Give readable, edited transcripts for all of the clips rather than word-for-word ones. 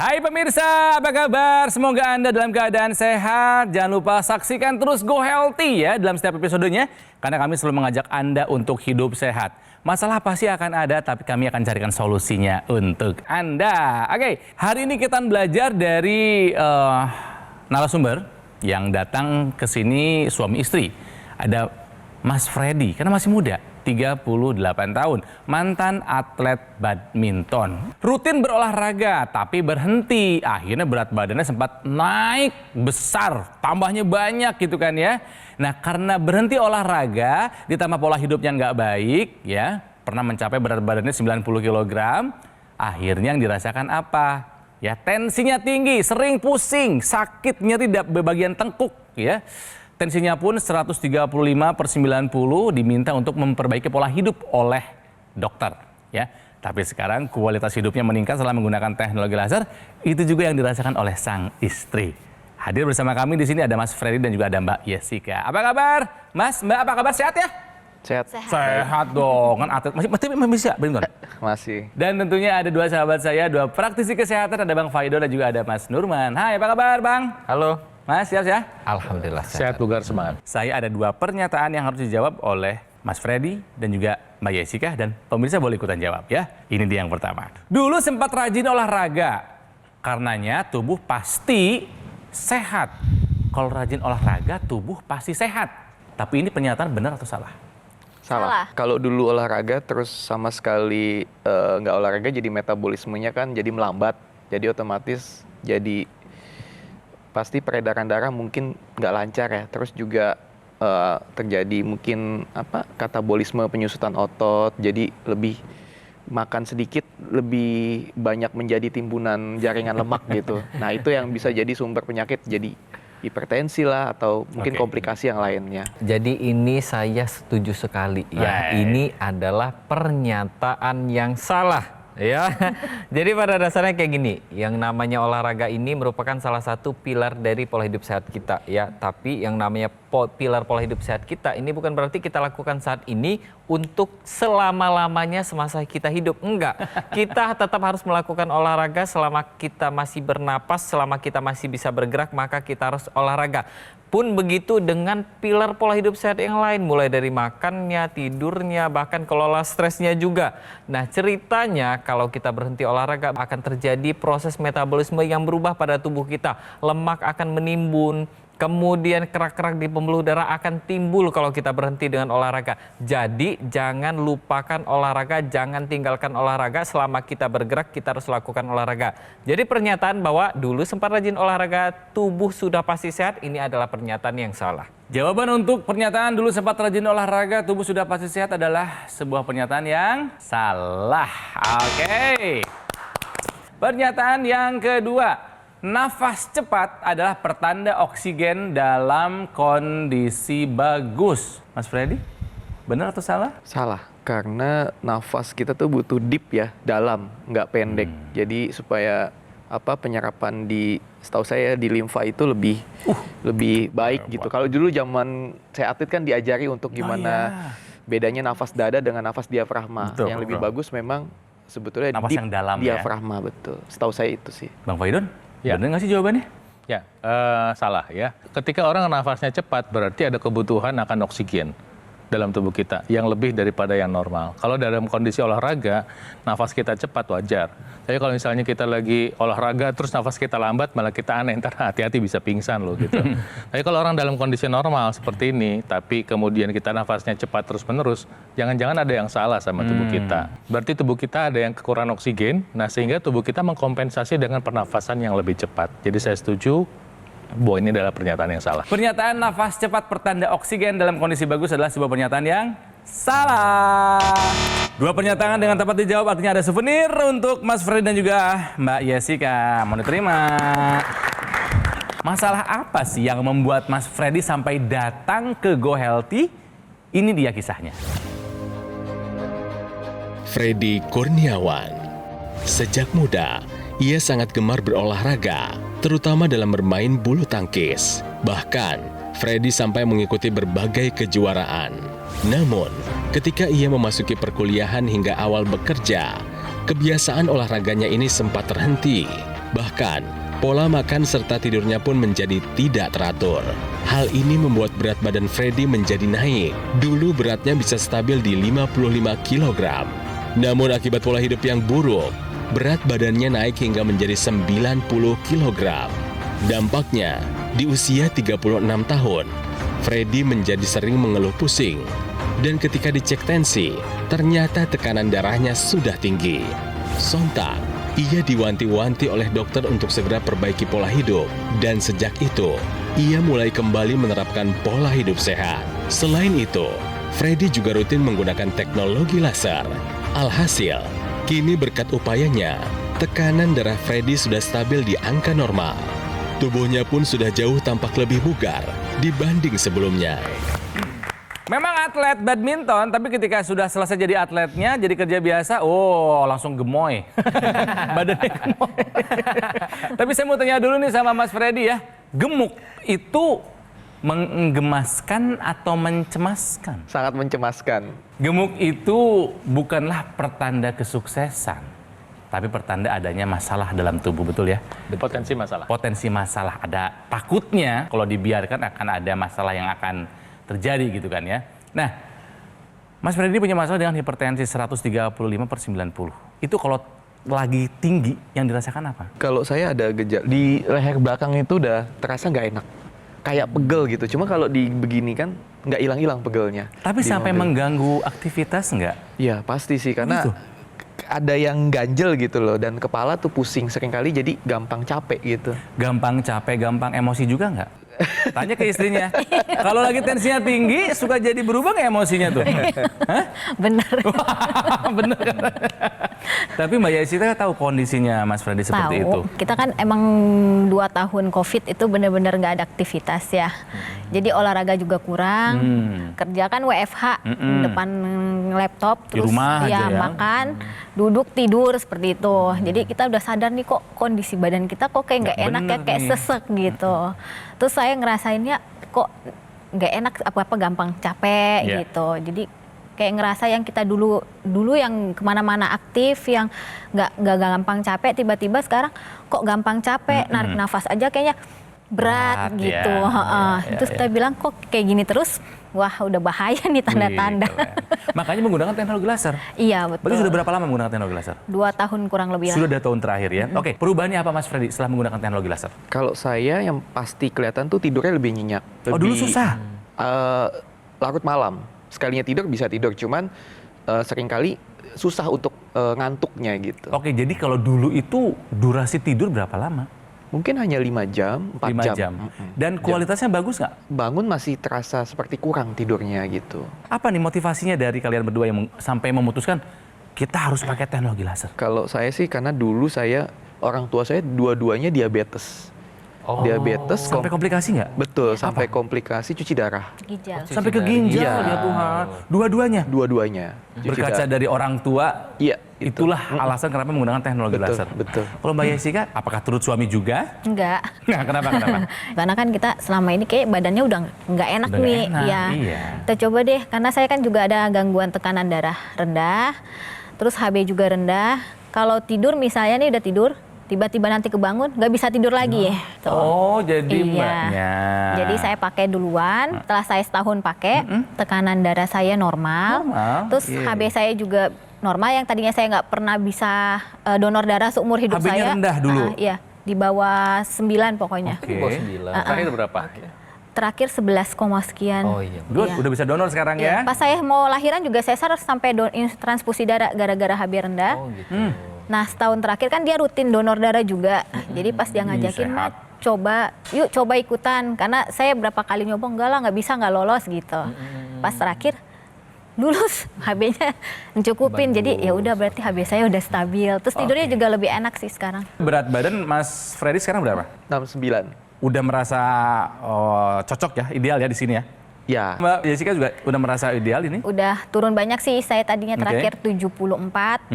Hai pemirsa, apa kabar? Semoga Anda dalam keadaan sehat. Jangan lupa saksikan terus Go Healthy ya dalam setiap episodenya. Karena kami selalu mengajak Anda untuk hidup sehat. Masalah pasti akan ada, tapi kami akan carikan solusinya untuk Anda. Oke, hari ini kita belajar dari narasumber yang datang ke sini suami istri. Ada Mas Freddy, karena masih muda. 38 tahun, mantan atlet badminton. Rutin berolahraga, tapi berhenti. Akhirnya berat badannya sempat naik besar, tambahnya banyak gitu kan ya. Nah karena berhenti olahraga, ditambah pola hidupnya nggak baik ya, pernah mencapai berat badannya 90 kg, akhirnya yang dirasakan apa? Ya tensinya tinggi, sering pusing, sakit nyeri di bagian tengkuk ya. Tensinya pun 135/90, diminta untuk memperbaiki pola hidup oleh dokter ya. Tapi sekarang kualitas hidupnya meningkat setelah menggunakan teknologi laser. Itu juga yang dirasakan oleh sang istri. Hadir bersama kami di sini ada Mas Freddy dan juga ada Mbak Jessica. Apa kabar? Mas, Mbak apa kabar? Sehat ya? Sehat. Sehat dong. Kan atlet masih bisa badminton? Masih. Dan tentunya ada dua sahabat saya, dua praktisi kesehatan, ada Bang Faido dan juga ada Mas Nurman. Hai, apa kabar Bang? Halo. Mas, siap ya? Alhamdulillah sehat, bugar, semangat. Saya ada dua pernyataan yang harus dijawab oleh Mas Freddy dan juga Mbak Jessica, dan pemirsa boleh ikutan jawab ya. Ini dia yang pertama. Dulu sempat rajin olahraga, karenanya tubuh pasti sehat. Kalau rajin olahraga, tubuh pasti sehat. Tapi ini pernyataan benar atau salah? Salah. Kalau dulu olahraga terus sama sekali nggak olahraga, jadi metabolismenya kan jadi melambat. Jadi otomatis jadi pasti peredaran darah mungkin nggak lancar ya. Terus juga terjadi mungkin katabolisme, penyusutan otot, jadi lebih makan sedikit lebih banyak menjadi timbunan jaringan lemak gitu. Nah itu yang bisa jadi sumber penyakit, jadi hipertensi lah atau mungkin komplikasi yang lainnya. Jadi ini saya setuju sekali ya. Ini adalah pernyataan yang salah. Ya, jadi pada dasarnya kayak gini, yang namanya olahraga ini merupakan salah satu pilar dari pola hidup sehat kita ya. Tapi yang namanya pilar pola hidup sehat kita ini bukan berarti kita lakukan saat ini untuk selama-lamanya semasa kita hidup. Enggak, kita tetap harus melakukan olahraga selama kita masih bernapas, selama kita masih bisa bergerak, maka kita harus olahraga. Pun begitu dengan pilar pola hidup sehat yang lain, mulai dari makannya, tidurnya, bahkan kelola stresnya juga. Nah ceritanya kalau kita berhenti olahraga akan terjadi proses metabolisme yang berubah pada tubuh kita. Lemak akan menimbun, kemudian kerak-kerak di pembuluh darah akan timbul kalau kita berhenti dengan olahraga. Jadi jangan lupakan olahraga, jangan tinggalkan olahraga. Selama kita bergerak kita harus lakukan olahraga. Jadi pernyataan bahwa dulu sempat rajin olahraga, tubuh sudah pasti sehat, ini adalah pernyataan yang salah. Jawaban untuk pernyataan dulu sempat rajin olahraga, tubuh sudah pasti sehat adalah sebuah pernyataan yang salah. Oke. Pernyataan yang kedua. Nafas cepat adalah pertanda oksigen dalam kondisi bagus. Mas Freddy, benar atau salah? Salah, karena nafas kita tuh butuh deep ya, dalam, nggak pendek. Jadi supaya penyerapan setahu saya di limfa itu lebih baik gitu. Kalau dulu zaman saya atlet kan diajari untuk gimana bedanya nafas dada dengan nafas diafragma. Betul, yang lebih bagus memang sebetulnya nafas deep yang dalam diafragma, betul. Setahu saya itu sih. Bang Faidon? Ya. Benar nggak sih jawabannya? Ya, salah ya. Ketika orang nafasnya cepat berarti ada kebutuhan akan oksigen dalam tubuh kita yang lebih daripada yang normal. Kalau dalam kondisi olahraga, nafas kita cepat wajar. Tapi kalau misalnya kita lagi olahraga terus nafas kita lambat, malah kita aneh, ntar hati-hati bisa pingsan loh gitu. Tapi kalau orang dalam kondisi normal seperti ini, tapi kemudian kita nafasnya cepat terus-menerus, jangan-jangan ada yang salah sama tubuh kita. Berarti tubuh kita ada yang kekurangan oksigen, nah sehingga tubuh kita mengkompensasi dengan pernafasan yang lebih cepat. Jadi saya setuju bahwa ini adalah pernyataan yang salah. Pernyataan nafas cepat pertanda oksigen dalam kondisi bagus adalah sebuah pernyataan yang salah. Dua pernyataan dengan tepat dijawab artinya ada souvenir untuk Mas Freddy dan juga Mbak Jessica. Mau diterima. Masalah apa sih yang membuat Mas Freddy sampai datang ke Go Healthy? Ini dia kisahnya. Freddy Kurniawan. Sejak muda, ia sangat gemar berolahraga, terutama dalam bermain bulu tangkis. Bahkan, Freddy sampai mengikuti berbagai kejuaraan. Namun, ketika ia memasuki perkuliahan hingga awal bekerja, kebiasaan olahraganya ini sempat terhenti. Bahkan, pola makan serta tidurnya pun menjadi tidak teratur. Hal ini membuat berat badan Freddy menjadi naik. Dulu beratnya bisa stabil di 55 kg. Namun akibat pola hidup yang buruk, berat badannya naik hingga menjadi 90 kg. Dampaknya, di usia 36 tahun, Freddy menjadi sering mengeluh pusing. Dan ketika dicek tensi, ternyata tekanan darahnya sudah tinggi. Sontak, ia diwanti-wanti oleh dokter untuk segera perbaiki pola hidup. Dan sejak itu, ia mulai kembali menerapkan pola hidup sehat. Selain itu, Freddy juga rutin menggunakan teknologi laser. Alhasil, kini berkat upayanya, tekanan darah Freddy sudah stabil di angka normal. Tubuhnya pun sudah jauh tampak lebih bugar dibanding sebelumnya. Memang atlet badminton, tapi ketika sudah selesai jadi atletnya, jadi kerja biasa, langsung gemoy. Badannya gemoy. Tapi saya mau tanya dulu nih sama Mas Freddy ya, gemuk itu menggemaskan atau mencemaskan? Sangat mencemaskan. Gemuk itu bukanlah pertanda kesuksesan, tapi pertanda adanya masalah dalam tubuh, betul ya? Potensi masalah. Potensi masalah ada. Takutnya kalau dibiarkan akan ada masalah yang akan terjadi gitu kan ya. Nah, Mas Freddy punya masalah dengan hipertensi 135/90. Itu kalau lagi tinggi yang dirasakan apa? Kalau saya ada gejala di leher belakang itu udah terasa nggak enak, kayak pegel gitu. Cuma kalau di begini kan nggak hilang-hilang pegelnya. Tapi Di sampai mobil. mengganggu aktivitas nggak? Iya pasti sih karena Gitu? ada yang ganjel gitu loh dan kepala tuh pusing seringkali jadi gampang capek gitu. Gampang capek, gampang emosi juga nggak? Tanya ke istrinya. Kalau lagi tensinya tinggi, suka jadi berubah nggak emosinya tuh? Hah? Bener. Bener kan? Tapi Mbak Yesita tahu kondisinya Mas Freddy seperti itu. Kita kan emang 2 tahun COVID itu bener-bener nggak ada aktivitas ya. Jadi olahraga juga kurang. Kerja kan WFH depan laptop, Di terus rumah aja ya. makan, duduk tidur seperti itu. Jadi kita udah sadar nih kok kondisi badan kita kok kayak nggak enak ya, bener kayak nih. sesek gitu. Terus saya ngerasainnya kok nggak enak, apa-apa gampang capek Iya. gitu. Jadi kayak ngerasa yang kita dulu yang kemana-mana aktif, yang nggak gampang capek, tiba-tiba sekarang kok gampang capek, narik nafas aja kayaknya berat Berat, gitu. ya. Heeh. Ya, Terus ya. kita bilang kok kayak gini terus, wah udah bahaya nih tanda-tanda. Wih, keren. Makanya menggunakan teknologi laser. Iya Berarti betul. sudah berapa lama menggunakan teknologi laser? 2 tahun kurang lebih lah. Sudah 2 tahun terakhir ya. Oke, perubahannya apa Mas Freddy setelah menggunakan teknologi laser? Kalau saya yang pasti kelihatan tuh tidurnya lebih nyenyak. Oh, dulu susah? Larut malam. Sekalinya tidur bisa tidur, cuman seringkali susah untuk ngantuknya gitu. Oke, jadi kalau dulu itu durasi tidur berapa lama? Mungkin hanya 5 jam, 4 5 jam. jam. Dan kualitasnya bagus nggak? Bangun masih terasa seperti kurang tidurnya gitu. Apa nih motivasinya dari kalian berdua yang sampai memutuskan kita harus pakai teknologi laser? Kalau saya sih karena dulu orang tua saya dua-duanya diabetes. Oh. Diabetes Sampai komplikasi nggak? betul sampai komplikasi cuci darah. Ginjal. Sampai ke ginjal Iya. ya Tuhan. Dua-duanya. Dua-duanya. Cuci Berkaca darah. dari orang tua, Iya, itu. itulah alasan kenapa menggunakan teknologi Betul, laser. betul. Kalau Mbak Yesika, apakah turut suami juga? Enggak. Nah, kenapa? Karena kan kita selama ini kayak badannya udah nggak enak Udah nggak nih. enak, Ya. iya. Kita coba deh, karena saya kan juga ada gangguan tekanan darah rendah, terus HB juga rendah. Kalau tidur misalnya nih udah tidur, tiba-tiba nanti kebangun nggak bisa tidur lagi ya. Tuh. Oh, jadi Iya. mbaknya. Jadi saya pakai duluan, setelah saya setahun pakai, tekanan darah saya normal, Normal, terus iya. HB saya juga normal, yang tadinya saya nggak pernah bisa donor darah seumur hidup HB-nya saya. rendah dulu? Iya, di bawah 9 pokoknya. Oke. Bawah 9. Terakhir berapa? Terakhir 11, sekian. Oh iya. Good, Iya. udah bisa donor sekarang Iya, ya? pas saya mau lahiran juga sesar sampai transfusi darah gara-gara HB rendah. Oh gitu. Nah, setahun terakhir kan dia rutin donor darah juga. Jadi pas dia ngajakin, sehat. coba ikutan. Karena saya berapa kali nyoba, enggak lah, nggak bisa, nggak lolos gitu. Pas terakhir, lulus, HB-nya mencukupin. Jadi ya udah, berarti HB saya udah stabil. Terus tidurnya juga lebih enak sih sekarang. Berat badan Mas Freddy sekarang berapa? 69. Udah merasa cocok ya, ideal ya di sini ya? Ya, Mbak Jessica juga udah merasa ideal ini? Udah turun banyak sih, saya tadinya terakhir 74,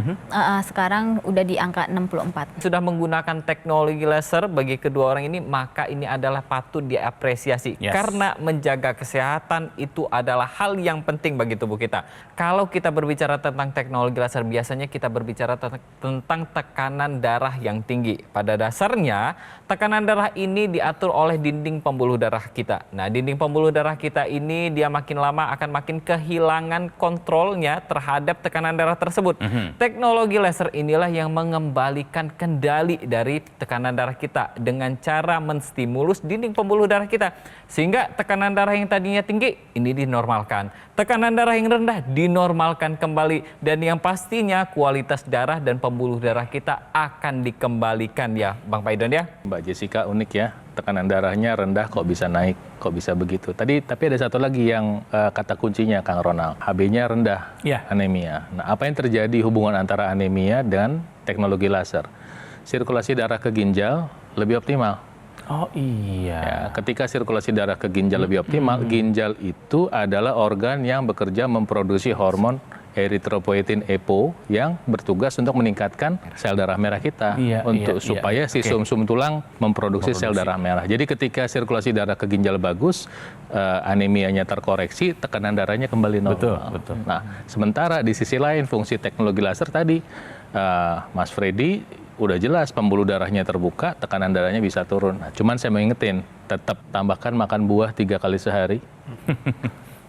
sekarang udah di angka 64. Sudah menggunakan teknologi laser bagi kedua orang ini, maka ini adalah patut diapresiasi. Yes. Karena menjaga kesehatan itu adalah hal yang penting bagi tubuh kita. Kalau kita berbicara tentang teknologi laser, biasanya kita berbicara tentang tekanan darah yang tinggi. Pada dasarnya, tekanan darah ini diatur oleh dinding pembuluh darah kita. Nah, dinding pembuluh darah kita ini dia makin lama akan makin kehilangan kontrolnya terhadap tekanan darah tersebut. Teknologi laser inilah yang mengembalikan kendali dari tekanan darah kita dengan cara menstimulus dinding pembuluh darah kita. Sehingga tekanan darah yang tadinya tinggi, ini dinormalkan. Tekanan darah yang rendah, dinormalkan kembali. Dan yang pastinya kualitas darah dan pembuluh darah kita akan dikembalikan ya Bang Faidon ya. Mbak Jessica unik ya, tekanan darahnya rendah kok bisa naik, kok bisa begitu. Tapi ada satu lagi yang kata kuncinya Kang Ronald, HB-nya rendah, Ya. anemia. Nah, apa yang terjadi hubungan antara anemia dan teknologi laser? Sirkulasi darah ke ginjal lebih optimal. Oh iya. Ya, ketika sirkulasi darah ke ginjal lebih optimal, ginjal itu adalah organ yang bekerja memproduksi hormon erythropoietin EPO yang bertugas untuk meningkatkan sel darah merah kita supaya si sumsum tulang memproduksi sel darah merah. Jadi ketika sirkulasi darah ke ginjal bagus, anemianya terkoreksi, tekanan darahnya kembali normal. Betul. Nah, sementara di sisi lain fungsi teknologi laser tadi, Mas Freddy udah jelas pembuluh darahnya terbuka, tekanan darahnya bisa turun. Nah, cuman saya mau ingetin, tetap tambahkan makan buah 3 kali sehari.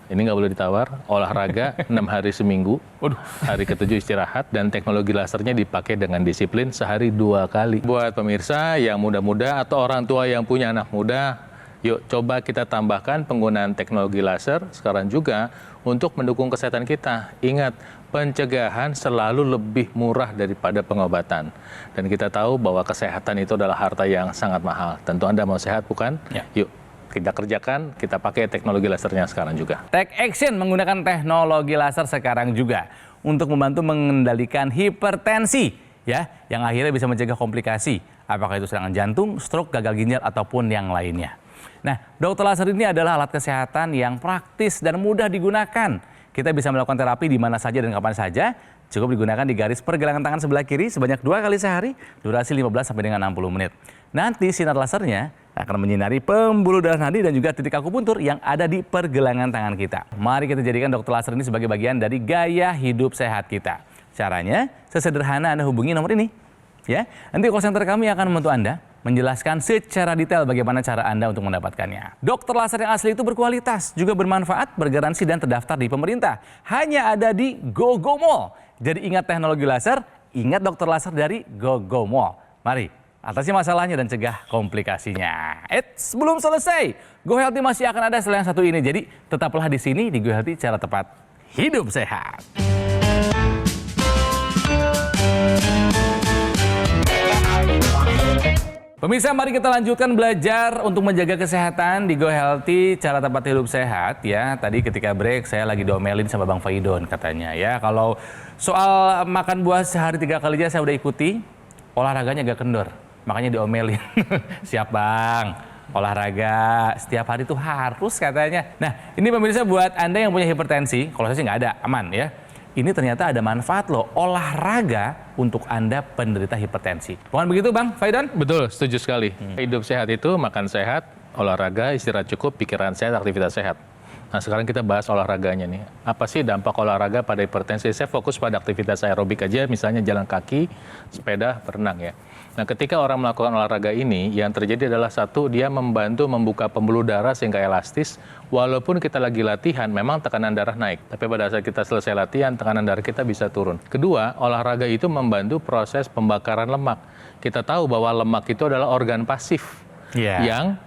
Ini nggak boleh ditawar, olahraga 6 hari seminggu, hari ke-7 istirahat, dan teknologi lasernya dipakai dengan disiplin sehari 2 kali. Buat pemirsa yang muda-muda atau orang tua yang punya anak muda, yuk coba kita tambahkan penggunaan teknologi laser sekarang juga untuk mendukung kesehatan kita. Ingat, pencegahan selalu lebih murah daripada pengobatan. Dan kita tahu bahwa kesehatan itu adalah harta yang sangat mahal. Tentu Anda mau sehat bukan? Ya. Yuk kita kerjakan, kita pakai teknologi lasernya sekarang juga. Take action menggunakan teknologi laser sekarang juga untuk membantu mengendalikan hipertensi ya, yang akhirnya bisa mencegah komplikasi, apakah itu serangan jantung, stroke, gagal ginjal ataupun yang lainnya. Nah, dokter laser ini adalah alat kesehatan yang praktis dan mudah digunakan. Kita bisa melakukan terapi di mana saja dan kapan saja. Cukup digunakan di garis pergelangan tangan sebelah kiri sebanyak 2 kali sehari, durasi 15 sampai dengan 60 menit. Nanti sinar lasernya akan menyinari pembuluh darah nadi dan juga titik akupuntur yang ada di pergelangan tangan kita. Mari kita jadikan dokter laser ini sebagai bagian dari gaya hidup sehat kita. Caranya sesederhana, Anda hubungi nomor ini. Ya, nanti call center kami akan membantu Anda menjelaskan secara detail bagaimana cara Anda untuk mendapatkannya. Dokter laser yang asli itu berkualitas, juga bermanfaat, bergaransi dan terdaftar di pemerintah. Hanya ada di GoGo Mall. Jadi ingat teknologi laser, ingat dokter laser dari GoGo Mall. Mari atasi masalahnya dan cegah komplikasinya. Belum selesai. Go Healthy masih akan ada setelah yang satu ini. Jadi tetaplah di sini di Go Healthy, cara tepat hidup sehat. Pemirsa, mari kita lanjutkan belajar untuk menjaga kesehatan di Go Healthy, cara tepat hidup sehat ya. Tadi ketika break saya lagi diomelin sama Bang Faidon katanya ya. Kalau soal makan buah sehari 3 kali aja saya udah ikuti, olahraganya agak kendor. Makanya diomelin. Siap Bang, olahraga setiap hari itu harus katanya. Nah, ini pemirsa buat Anda yang punya hipertensi, kalau saya sih nggak ada, aman ya. Ini ternyata ada manfaat loh, olahraga untuk Anda penderita hipertensi. Bukan begitu Bang Faidon? Betul, setuju sekali. Hidup sehat itu makan sehat, olahraga, istirahat cukup, pikiran sehat, aktivitas sehat. Nah, sekarang kita bahas olahraganya nih. Apa sih dampak olahraga pada hipertensi? Saya fokus pada aktivitas aerobik aja, misalnya jalan kaki, sepeda, berenang ya. Nah, ketika orang melakukan olahraga ini, yang terjadi adalah satu, dia membantu membuka pembuluh darah sehingga elastis. Walaupun kita lagi latihan, memang tekanan darah naik. Tapi pada saat kita selesai latihan, tekanan darah kita bisa turun. Kedua, olahraga itu membantu proses pembakaran lemak. Kita tahu bahwa lemak itu adalah organ pasif yang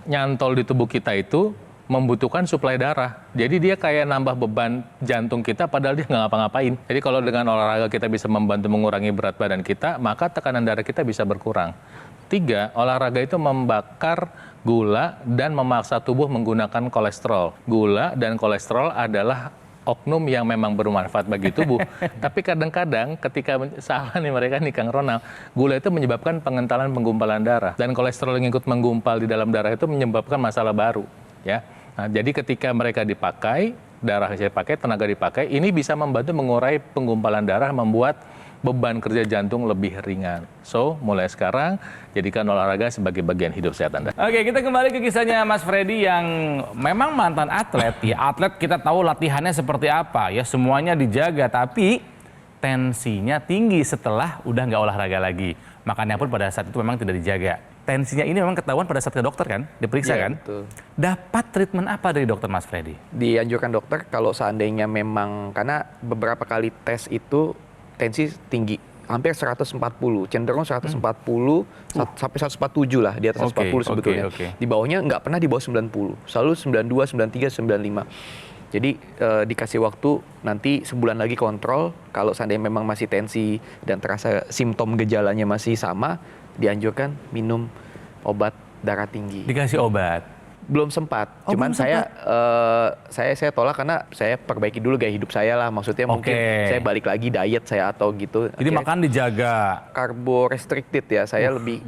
nyantol di tubuh kita itu membutuhkan suplai darah. Jadi dia kayak nambah beban jantung kita padahal dia nggak ngapa-ngapain. Jadi kalau dengan olahraga kita bisa membantu mengurangi berat badan kita, maka tekanan darah kita bisa berkurang. 3, olahraga itu membakar gula dan memaksa tubuh menggunakan kolesterol. Gula dan kolesterol adalah oknum yang memang bermanfaat bagi tubuh. Tapi kadang-kadang ketika salah nih mereka nih Kang Ronald, gula itu menyebabkan pengentalan penggumpalan darah. Dan kolesterol yang ikut menggumpal di dalam darah itu menyebabkan masalah baru. Ya. Nah, jadi ketika mereka dipakai, darah yang saya pakai, tenaga dipakai, ini bisa membantu mengurai penggumpalan darah, membuat beban kerja jantung lebih ringan. So, mulai sekarang, jadikan olahraga sebagai bagian hidup sehat Anda. Oke, kita kembali ke kisahnya Mas Freddy yang memang mantan atlet ya. Atlet kita tahu latihannya seperti apa ya, semuanya dijaga, tapi tensinya tinggi setelah udah nggak olahraga lagi. Makanya pun pada saat itu memang tidak dijaga. Tensinya ini memang ketahuan pada saat ke dokter kan, diperiksa Iya, kan? betul. Dapat treatment apa dari dokter Mas Freddy? Dianjurkan dokter kalau seandainya memang, karena beberapa kali tes itu tensi tinggi, hampir 140, cenderung 140 sampai 147 lah, di atas Oke, 140 sebetulnya. oke. Di bawahnya nggak pernah di bawah 90, selalu 92, 93, 95. Jadi dikasih waktu nanti sebulan lagi kontrol, kalau seandainya memang masih tensi dan terasa simptom gejalanya masih sama, dianjurkan minum obat darah tinggi. Dikasih obat. Belum sempat, Oh, cuman belum saya tolak karena saya perbaiki dulu gaya hidup saya lah, maksudnya mungkin Oke. saya balik lagi diet saya atau gitu. Jadi Akhirnya makan dijaga. karbo restricted ya, saya lebih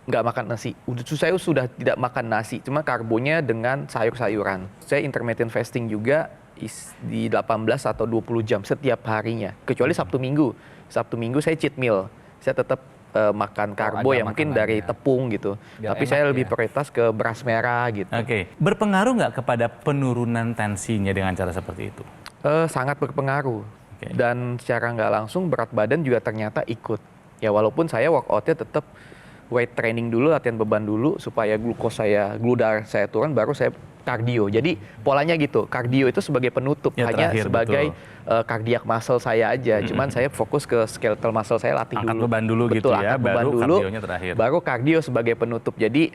nggak makan nasi. Saya sudah tidak makan nasi, cuma karbonya dengan sayur-sayuran. Saya intermittent fasting juga di 18 atau 20 jam setiap harinya, kecuali Sabtu Minggu. Sabtu Minggu saya cheat meal, saya tetap makan karbo ada yang mungkin makanannya. dari tepung gitu. Biar Tapi enak saya lebih ya. prioritas ke beras merah gitu. Oke, berpengaruh nggak kepada penurunan tensinya dengan cara seperti itu? Sangat berpengaruh. Oke. Dan secara nggak langsung berat badan juga ternyata ikut. Ya walaupun saya workoutnya tetap weight training dulu, latihan beban dulu supaya gula darah saya turun, baru saya kardio. Jadi polanya gitu, kardio itu sebagai penutup, Ya, hanya terakhir, sebagai cardiac muscle saya aja. Cuman saya fokus ke skeletal muscle saya latih Angkat dulu. beban dulu gitu ya, angkat beban baru dulu, kardionya terakhir. baru kardio sebagai penutup. Jadi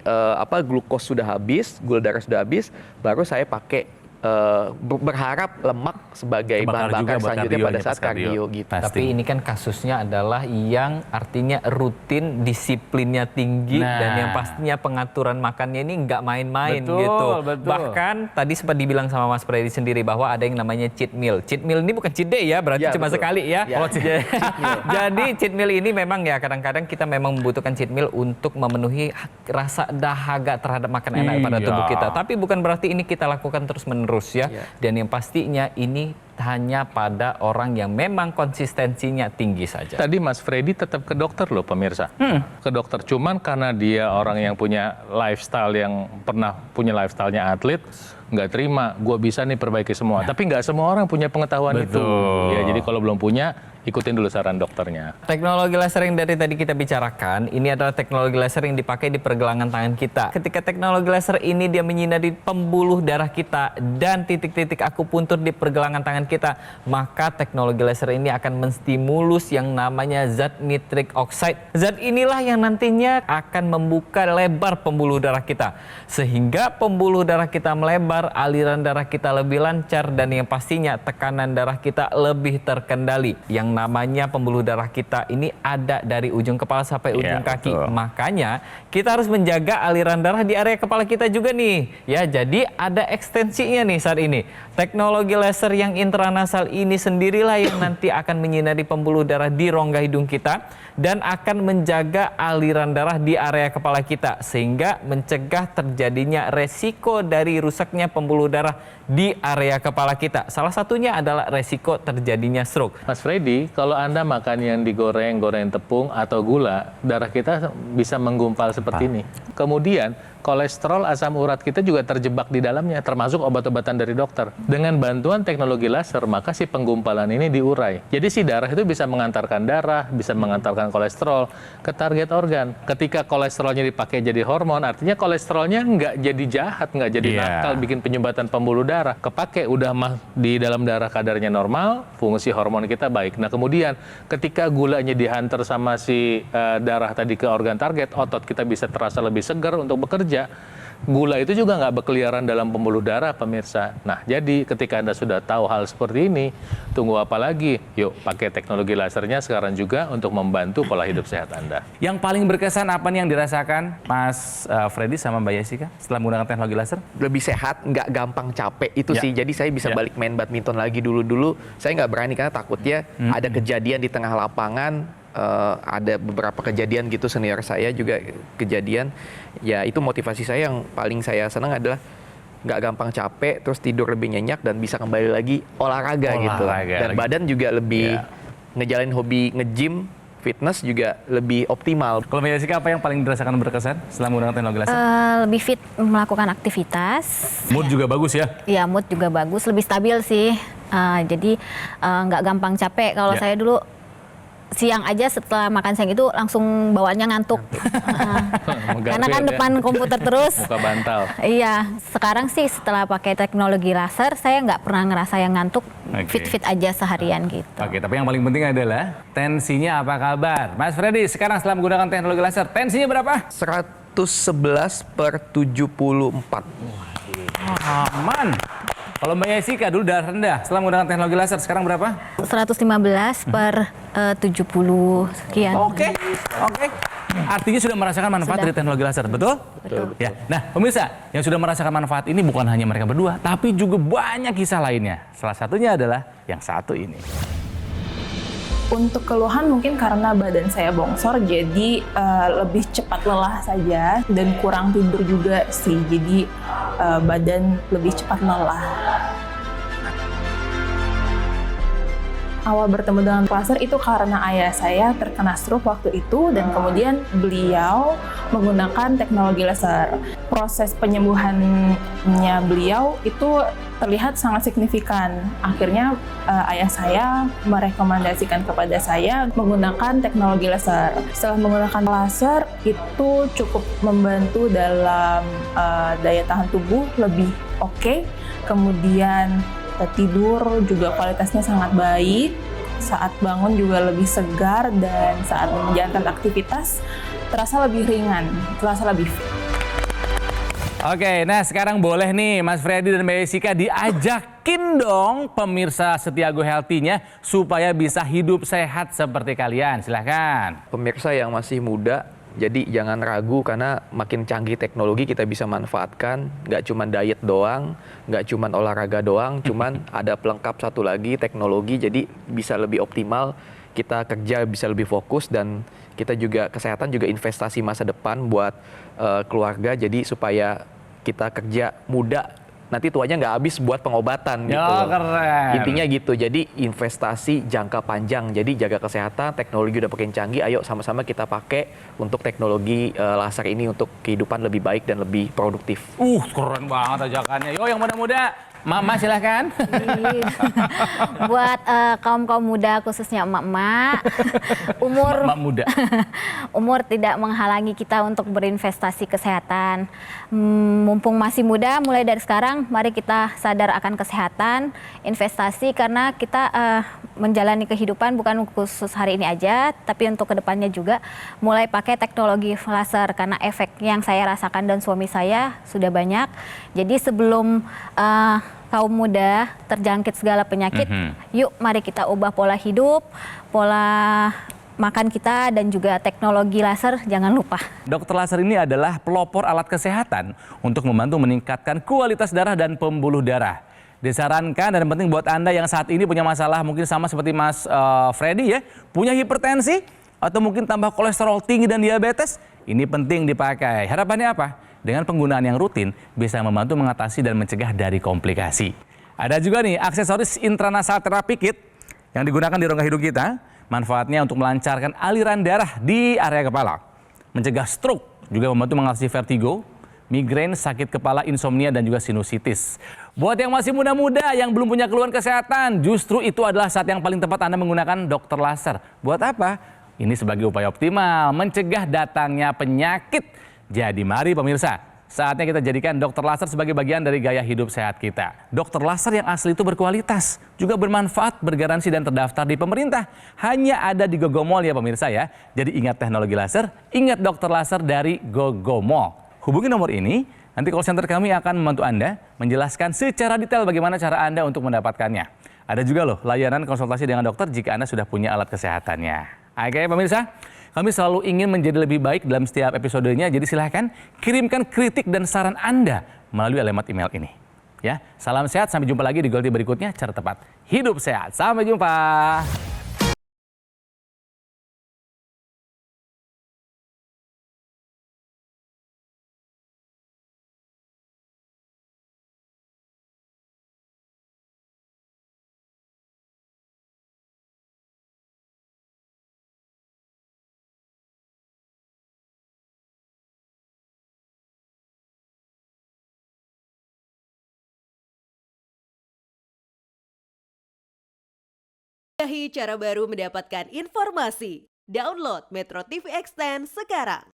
glukos sudah habis, gula darah sudah habis, baru saya pakai berharap lemak sebagai Kebakar bahan juga bakar buat selanjutnya pada kardionya saat pas kardio. kardio gitu. Pasti. Tapi ini kan kasusnya adalah yang artinya rutin, disiplinnya tinggi, Nah. dan yang pastinya pengaturan makannya ini nggak main-main Betul, gitu. betul. Bahkan tadi sempat dibilang sama Mas Freddy sendiri bahwa ada yang namanya cheat meal. Cheat meal ini bukan cheat day ya, berarti Ya, cuma betul. sekali ya. Ya. Jadi cheat meal ini memang ya kadang-kadang kita memang membutuhkan cheat meal untuk memenuhi rasa dahaga terhadap makan enak pada tubuh Iya. kita. Tapi bukan berarti ini kita lakukan terus-menerus ya. Iya. Dan yang pastinya ini hanya pada orang yang memang konsistensinya tinggi saja. Tadi Mas Freddy tetap ke dokter loh pemirsa. Ke dokter, cuman karena dia orang yang punya lifestyle yang pernah punya lifestyle-nya atlet, nggak terima, gue bisa nih perbaiki semua. Tapi nggak semua orang punya pengetahuan itu. Betul. Ya, jadi kalau belum punya, ikutin dulu saran dokternya. Teknologi laser yang dari tadi kita bicarakan, ini adalah teknologi laser yang dipakai di pergelangan tangan kita. Ketika teknologi laser ini dia menyinari pembuluh darah kita dan titik-titik akupuntur di pergelangan tangan kita, maka teknologi laser ini akan menstimulus yang namanya zat nitric oxide. Zat inilah yang nantinya akan membuka lebar pembuluh darah kita. Sehingga pembuluh darah kita melebar, aliran darah kita lebih lancar, dan yang pastinya tekanan darah kita lebih terkendali. Yang namanya pembuluh darah kita ini ada dari ujung kepala sampai ujung kaki. betul. Makanya kita harus menjaga aliran darah di area kepala kita juga nih. Ya, jadi ada ekstensinya nih saat ini. Teknologi laser yang intranasal ini sendirilah yang nanti akan menyinari pembuluh darah di rongga hidung kita dan akan menjaga aliran darah di area kepala kita sehingga mencegah terjadinya resiko dari rusaknya pembuluh darah di area kepala kita. Salah satunya adalah resiko terjadinya stroke. Mas Freddy, kalau Anda makan yang digoreng, goreng tepung atau gula, darah kita bisa menggumpal seperti ini. Kemudian, kolesterol, asam urat kita juga terjebak di dalamnya, termasuk obat-obatan dari dokter. Dengan bantuan teknologi laser, maka si penggumpalan ini diurai. Jadi si darah itu bisa mengantarkan darah, bisa mengantarkan kolesterol ke target organ. Ketika kolesterolnya dipakai jadi hormon, artinya kolesterolnya nggak jadi jahat, nggak jadi Iya. nakal, bikin penyumbatan pembuluh darah. Kepake udah di dalam darah kadarnya normal, fungsi hormon kita baik. Nah kemudian ketika gulanya dihantar sama si darah tadi ke organ target, otot kita bisa terasa lebih segar untuk bekerja. Gula itu juga nggak berkeliaran dalam pembuluh darah, pemirsa. Nah, jadi ketika Anda sudah tahu hal seperti ini, tunggu apa lagi? Yuk, pakai teknologi lasernya sekarang juga untuk membantu pola hidup sehat Anda. Yang paling berkesan apa nih yang dirasakan Mas Freddy sama Mbak Jessica setelah menggunakan teknologi laser? Lebih sehat, nggak gampang capek itu Ya. sih. Jadi saya bisa Ya. balik main badminton lagi dulu. Saya nggak berani karena takutnya ada kejadian di tengah lapangan. Ada beberapa kejadian gitu, senior saya juga kejadian. Ya itu motivasi saya yang paling saya senang adalah nggak gampang capek, terus tidur lebih nyenyak dan bisa kembali lagi olahraga gitu. Dan lagi. badan juga lebih ngejalanin hobi nge-gym, fitness juga lebih optimal. Kalau Mbak Jessica, apa yang paling dirasakan berkesan setelah menggunakan teknologi laser? Lebih fit melakukan aktivitas. Mood juga bagus ya? Ya, mood juga bagus, lebih stabil sih. Jadi nggak gampang capek. Kalau saya dulu siang aja setelah makan siang itu langsung bawaannya ngantuk. Karena kan ya. depan komputer terus. Muka bantal. Iya, sekarang sih setelah pakai teknologi laser, saya nggak pernah ngerasa yang ngantuk, fit-fit aja seharian gitu. Oke, tapi yang paling penting adalah tensinya apa kabar? Mas Freddy, sekarang setelah menggunakan teknologi laser, tensinya berapa? 111/74. Aman. Kalau Mbak Jessica dulu darah rendah, setelah menggunakan teknologi laser, sekarang berapa? 115/70 sekian. Oke. Artinya sudah merasakan manfaat dari teknologi laser, betul? Betul. Ya. Nah, pemirsa, yang sudah merasakan manfaat ini bukan hanya mereka berdua, tapi juga banyak kisah lainnya. Salah satunya adalah yang satu ini. Untuk keluhan mungkin karena badan saya bongsor, jadi lebih cepat lelah saja dan kurang tidur juga sih, jadi badan lebih cepat lelah. Awal bertemu dengan laser itu karena ayah saya terkena stroke waktu itu dan kemudian beliau menggunakan teknologi laser. Proses penyembuhannya beliau itu terlihat sangat signifikan. Akhirnya ayah saya merekomendasikan kepada saya menggunakan teknologi laser. Setelah menggunakan laser itu cukup membantu dalam daya tahan tubuh lebih oke. Kemudian tidur juga kualitasnya sangat baik, saat bangun juga lebih segar, dan saat menjalankan aktivitas terasa lebih ringan, terasa lebih fit. Oke, nah sekarang boleh nih Mas Freddy dan Mbak Jessica diajakin dong pemirsa setia Go Healthy-nya supaya bisa hidup sehat seperti kalian. Silahkan. Pemirsa yang masih muda, jadi jangan ragu karena makin canggih teknologi kita bisa manfaatkan. Nggak cuma diet doang, nggak cuma olahraga doang, cuman ada pelengkap satu lagi teknologi, jadi bisa lebih optimal. Kita kerja bisa lebih fokus dan kita juga kesehatan juga investasi masa depan buat keluarga. Jadi supaya kita kerja muda, nanti tuanya nggak habis buat pengobatan gitu. Ya, keren. Intinya gitu, jadi investasi jangka panjang. Jadi jaga kesehatan, teknologi udah makin canggih, ayo sama-sama kita pakai untuk teknologi laser ini untuk kehidupan lebih baik dan lebih produktif. Keren banget ajakannya. Yo yang muda-muda, Mama silahkan. Buat kaum muda khususnya emak-emak, Mak muda. umur tidak menghalangi kita untuk berinvestasi kesehatan. Mumpung masih muda, mulai dari sekarang mari kita sadar akan kesehatan, investasi, karena kita menjalani kehidupan bukan khusus hari ini aja, tapi untuk kedepannya juga mulai pakai teknologi laser karena efek yang saya rasakan dan suami saya sudah banyak. Jadi sebelum kaum muda terjangkit segala penyakit, yuk mari kita ubah pola hidup, pola makan kita, dan juga teknologi laser jangan lupa. Dokter laser ini adalah pelopor alat kesehatan untuk membantu meningkatkan kualitas darah dan pembuluh darah. Disarankan dan penting buat Anda yang saat ini punya masalah mungkin sama seperti Mas Freddy ya, punya hipertensi atau mungkin tambah kolesterol tinggi dan diabetes, ini penting dipakai. Harapannya apa? Dengan penggunaan yang rutin bisa membantu mengatasi dan mencegah dari komplikasi. Ada juga nih aksesoris intranasal therapy kit yang digunakan di rongga hidung kita. Manfaatnya untuk melancarkan aliran darah di area kepala, mencegah stroke, juga membantu mengatasi vertigo, migrain, sakit kepala, insomnia, dan juga sinusitis. Buat yang masih muda-muda yang belum punya keluhan kesehatan, justru itu adalah saat yang paling tepat Anda menggunakan dokter laser. Buat apa? Ini sebagai upaya optimal mencegah datangnya penyakit. Jadi mari pemirsa, saatnya kita jadikan dokter laser sebagai bagian dari gaya hidup sehat kita. Dokter laser yang asli itu berkualitas, juga bermanfaat, bergaransi, dan terdaftar di pemerintah. Hanya ada di GoGo Mall ya pemirsa ya. Jadi ingat teknologi laser, ingat dokter laser dari GoGo Mall. Hubungi nomor ini, nanti call center kami akan membantu Anda menjelaskan secara detail bagaimana cara Anda untuk mendapatkannya. Ada juga loh layanan konsultasi dengan dokter jika Anda sudah punya alat kesehatannya. Oke pemirsa, kami selalu ingin menjadi lebih baik dalam setiap episodenya, jadi silahkan kirimkan kritik dan saran Anda melalui alamat email ini. Ya, salam sehat, sampai jumpa lagi di Go Healthy berikutnya. Cara tepat, hidup sehat. Sampai jumpa. Cara baru mendapatkan informasi. Download Metro TV Extend sekarang.